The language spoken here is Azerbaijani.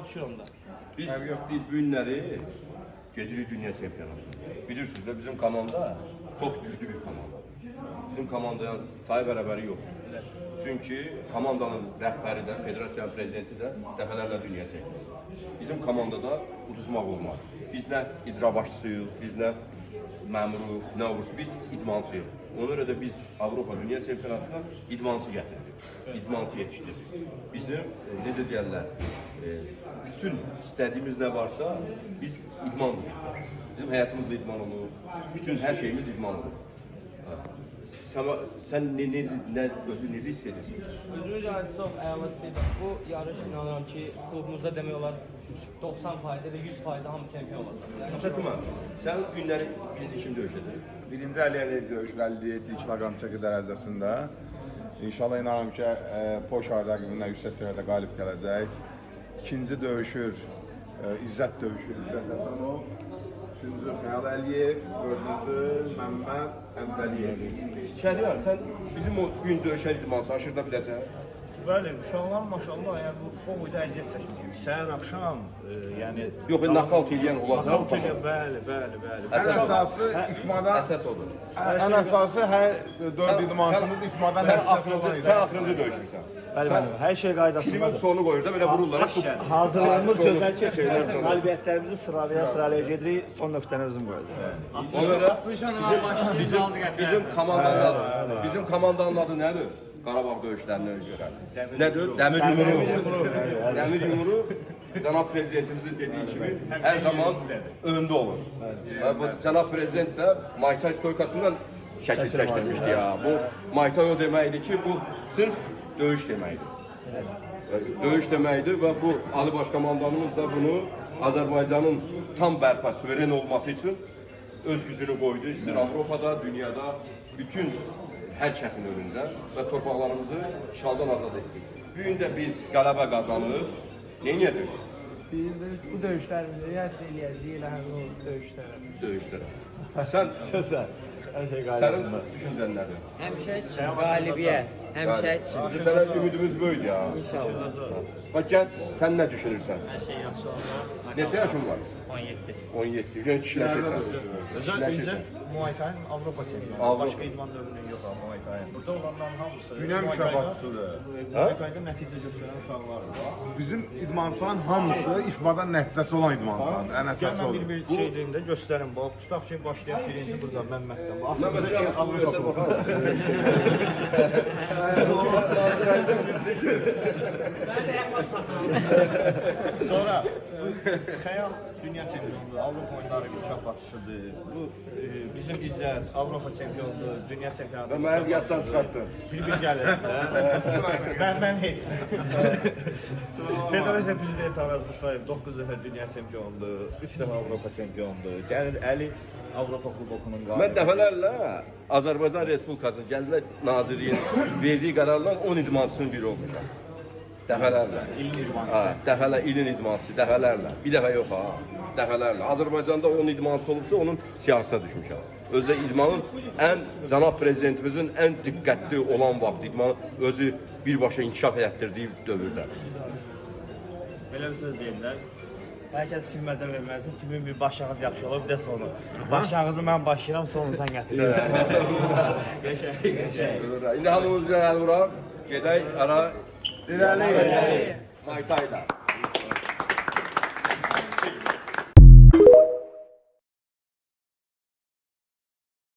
düşür onda. Biz bu günləri gedirik dünya çempionatına. Bilirsiniz də bizim komanda çox güclü bir komanda. Bizim komandaya tay bərabəri yoxdur. Çünki komandanın rəhbəri də, federasiyanın prezidenti də dəfələrlə dünya çempionatı. Bizim komandada uduzmaq olmaz. Biz nə icra başçısıyıq, biz nə məmuruq, nə olursa biz idmançıyıq. Ona görə də biz Avropa Dünya Çempionatına idmançı gətirdik, idmançı yetişdirdik. Bizim, necə deyərlər, bütün istədiyimiz nə varsa biz idman oluruz. Bizim həyatımızda idman olur, bütün hər şeyimiz idman olur. Sən özü necə hiss edirsən? Özümüz yəni çox əla hiss edirəm. Bu yarış inanıram ki, klubumuzda demək olar 90% ya da 100% hamı çempion olacaq. Şətimə, sən günləri birinci kim döyüşəcək? Birinci Əliyev döyüşür 57 kilogram çəki dərəcəsində. İnşallah inanıram ki, Poşar rəqibinə yüksək səviyyədə qalib gələcək. İkinci döyüşür İzzət döyüşür, İzzət Həsənov. Üçüncü Xəyal Əliyev, dördüncü Məmməd Əmdəliyev. Şəhriyar, sən bizim o gün döyüşən idmançı aşırda biləcək? Bəli, uşaqlar maşallah, yəni bu o boyda əziyyət çəkir. Səhər axşam, yəni Yox, nakavt edən olacaq. Nakavt edən, bəli. Ən əsası ifmadan, əsas odur. ən əsası hər 4 idmançımız ifmadan nəticəsi olan idi. Sən axırıncı döyüşürsən. Bəli, hər şey qaydasındadır. Filmin sonu qoyur da belə vururlar. Hazırlığımız gözəl keçir. Qalibiyyətlərimizi sıralaya gedirik, son nöqtəni özüm qoyacağım. Bizim komandanın adı nədir? Qarabağ döyüşlərinə görə. Nədir? Dəmir yumru. Dəmir yumru cənab prezidentimizin dediyi kimi hər zaman öndə olur. Cənab prezident də Muay Thai stoykasından şəkil çəkdirmişdi ya. Bu Muay Thai o deməkdir ki, bu sırf döyüş deməkdir. Döyüş deməkdir və bu Ali Baş Komandanımız da bunu Azərbaycanın tam bərpa, suveren olması üçün öz gücünü qoydu. İstər Avropada, dünyada, bütün hər kəsin önündə və torpaqlarımızı işğaldan azad etdik. Bu gün də biz qələbə qazanırıq. Nə edəcəyik? Biz bu döyüşlərimizi həsr eləyəcəyik elə həmin o döyüşlərə. Sən, Hər şey sənin qaydasındadır. düşüncən nədir? Həmişə qalibiyyət, həmişə Sənə ümidimiz böyüdür ya. İnşallah. Bax, gənc, sən nə düşünürsən? Hər şey yaxşı olacaq. Neçə yaşın var? 17. 17. Yəni kişiləşirsən. Özəlliklə Muay Thai-nin Avropa çempionatı. Başqa idman növünün yox Muay Thai-nin. Burada olanların hamısı Dünya mükafatçısıdır. Muay Thai-da nəticə göstərən uşaqlardır. Bizim idmançıların hamısı ifmadan nəticəsi olan idmançılardır. Ən əsası Gəlmə odur. bir şey deyim də göstərin. Bax, tutaq ki, başlayan birinci burada Məmməddən. Məmməd, Avropa klubu. Sonra Xəyal dünya çempionudur, Avropa oyunları mükafatçısıdır. Bu bizim İzzət Avropa çempionudur, dünya çempionudur. Və məni yaddan çıxartdın. Bir gəlir. Mən heç. Federasiya prezidenti Araz Musayev 9 dəfə dünya çempionudur, 3 dəfə Avropa çempionudur. Gəlir Əli Avropa kubokunun qalibi. Mən dəfələrlə Azərbaycan Respublikasının Gənclər Nazirliyinin verdiyi qərarla 10 idmançısının biri olmuşam. Dəfələrlə. İlin idmançısı, dəfələrlə. Bir dəfə yox ha, dəfələrlə. Azərbaycanda 10 idmançı olubsa, onun siyasətə düşmüşəm. Özdə idmanın cənab prezidentimizin ən diqqətli olan vaxt, idmanı özü birbaşa inkişaf etdirdiyi dövrdə. Belə bir söz deyirlər. Hər kəs filməcə verməlisin, filmin bir başağız yaxşı olur, bir də sonu. Başağızı mən başlayıram, sonu sən gətirirsən. İndi hamımız bir əl vuraq, gedək ara İrəli. Muay Thai-da.